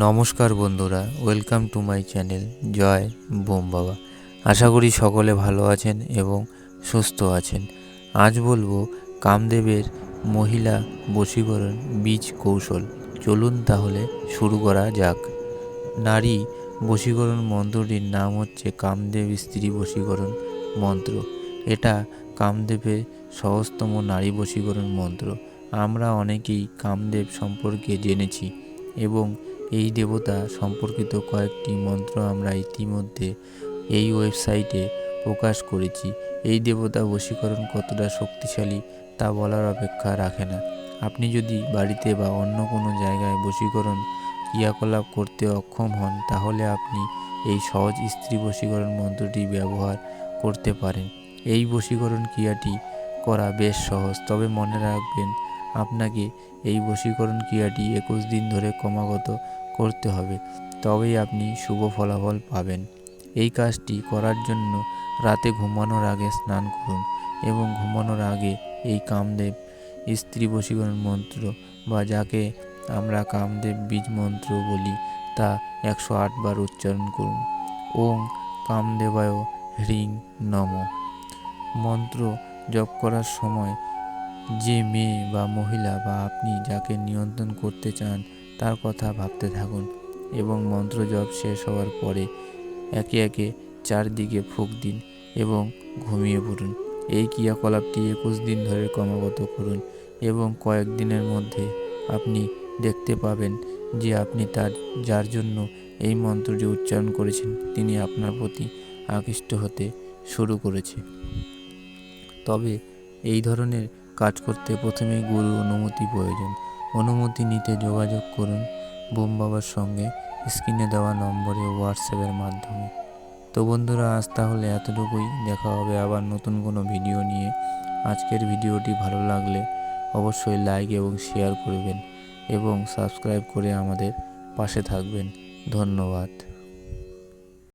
নমস্কার বন্ধুরা, welcome to my channel Joy Bom Baba. আশা করি সকলে ভালো আছেন এবং সুস্থ আছেন। আজ বলবো কামদেবের মহিলা বশীকরণ বীজ কৌশল। চলুন তাহলে শুরু করা যাক। নারী বশীকরণ মন্ত্রটির নাম হচ্ছে কামদেব স্ত্রী বশীকরণ মন্ত্র। এটা কামদেবের সহজতম নারী বশীকরণ মন্ত্র। আমরা অনেকেই কামদেব সম্পর্কে জেনেছি এবং এই দেবতা সম্পর্কিত কয়েকটি মন্ত্র আমরা ইতিমধ্যে এই ওয়েবসাইটে প্রকাশ করেছি। এই দেবতা বশীকরণ কতটা শক্তিশালী তা বলার অপেক্ষা রাখে না। আপনি যদি বাড়িতে বা অন্য কোনো জায়গায় বশীকরণ ক্রিয়াকলাপ করতে অক্ষম হন, তাহলে আপনি এই সহজ স্ত্রী বশীকরণ মন্ত্রটি ব্যবহার করতে পারেন। এই বশীকরণ ক্রিয়াটি করা বেশ সহজ, তবে মনে রাখবেন আপনাকে এই বশীকরণ ক্রিয়াটি 21 দিন ধরে ক্রমাগত করতে হবে, তবেই আপনি শুভ ফলাফল পাবেন। এই কাজটি করার জন্য রাতে ঘুমানোর আগে স্নান করুন এবং ঘুমানোর আগে এই কামদেব স্ত্রী বশীকরণ মন্ত্র বা যাকে আমরা কামদেব বীজ মন্ত্র বলি তা 108 বার উচ্চারণ করুন। ওং কামদেবায় হ্রিং নমঃ। মন্ত্র জপ করার সময় যে মেয়ে বা মহিলা বা আপনি যাকে নিয়ন্ত্রণ করতে চান তার কথা ভাবতে থাকুন এবং মন্ত্র জপ শেষ হওয়ার পরে একে একে 4 দিকে ফুঁক দিন এবং ঘুমিয়ে পড়ুন। এই ক্রিয়াকলাপটি 21 দিন ধরে ক্রমাগত করুন এবং কয়েকদিনের মধ্যে আপনি দেখতে পাবেন যে আপনি যার জন্য এই মন্ত্রটি উচ্চারণ করেছেন তিনি আপনার প্রতি আকৃষ্ট হতে শুরু করেছে। তবে এই ধরনের কাজ করতে প্রথমে গুরু অনুমতি প্রয়োজন। অনুমতি নিতে যোগাযোগ করুন বোম বাবার সঙ্গে স্ক্রিনে দেওয়া নম্বরে হোয়াটসঅ্যাপের মাধ্যমে। তো বন্ধুরা, আজ তাহলে এতটুকুই। দেখা হবে আবার নতুন কোনো ভিডিও নিয়ে। আজকের ভিডিওটি ভালো লাগলে অবশ্যই লাইক এবং শেয়ার করবেন এবং সাবস্ক্রাইব করে আমাদের পাশে থাকবেন। ধন্যবাদ।